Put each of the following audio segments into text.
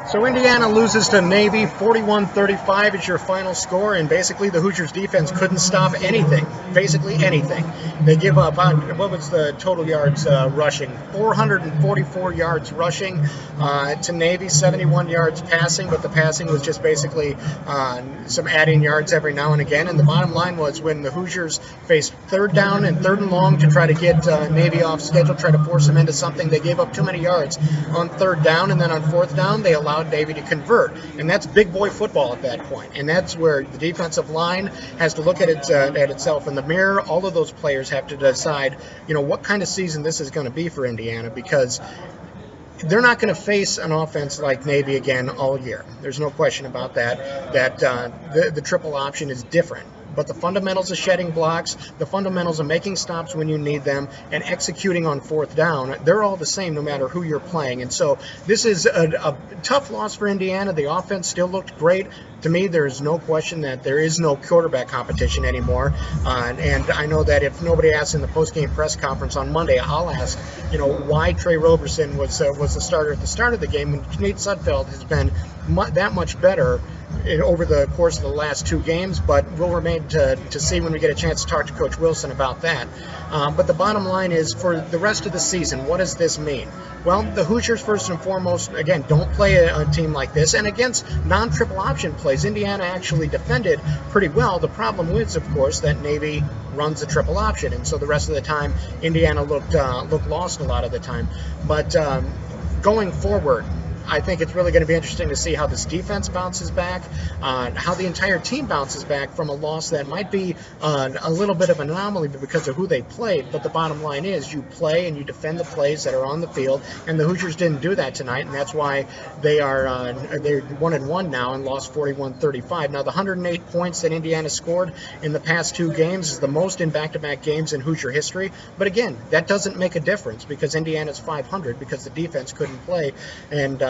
So Indiana loses to Navy, 41-35 is your final score, and basically the Hoosiers defense couldn't stop anything, basically anything. They give up, what was the total yards rushing? 444 yards rushing to Navy, 71 yards passing, but the passing was just basically some adding yards every now and again. And the bottom line was when the Hoosiers faced third down and third and long to try to get Navy off schedule, try to force them into something, they gave up too many yards on third down, and then on fourth down they allowed Navy to convert, and that's big boy football at that point. And that's where the defensive line has to look at itself in the mirror. All of those players have to decide, what kind of season this is going to be for Indiana, because they're not going to face an offense like Navy again all year. There's no question about that. The triple option is different. But the fundamentals of shedding blocks, the fundamentals of making stops when you need them, and executing on fourth down, they're all the same no matter who you're playing. And so this is a tough loss for Indiana. The offense still looked great. To me, there is no question that there is no quarterback competition anymore. And I know that if nobody asks in the postgame press conference on Monday, I'll ask, why Trey Roberson was the starter at the start of the game when Nate Sudfeld has been that much better over the course of the last two games, but we'll remain to see when we get a chance to talk to Coach Wilson about that. But the bottom line is, for the rest of the season, what does this mean? Well, the Hoosiers, first and foremost, again, don't play a team like this. And against non-triple option plays, Indiana actually defended pretty well. The problem is, of course, that Navy runs a triple option, and so the rest of the time, Indiana looked lost a lot of the time. But going forward, I think it's really going to be interesting to see how this defense bounces back, how the entire team bounces back from a loss that might be a little bit of an anomaly because of who they played. But the bottom line is, you play and you defend the plays that are on the field, and the Hoosiers didn't do that tonight, and that's why they're 1-1 now and lost 41-35. Now, the 108 points that Indiana scored in the past two games is the most in back-to-back games in Hoosier history. But again, that doesn't make a difference because Indiana's 500 because the defense couldn't play and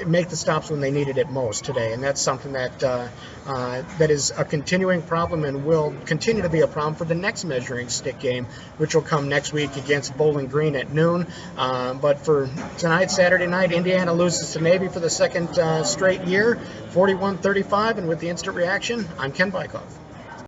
make the stops when they needed it most today. And that's something that that is a continuing problem and will continue to be a problem for the next measuring stick game, which will come next week against Bowling Green at noon. But for tonight, Saturday night, Indiana loses to Navy for the second straight year, 41-35. And with the instant reaction, I'm Ken Bikoff.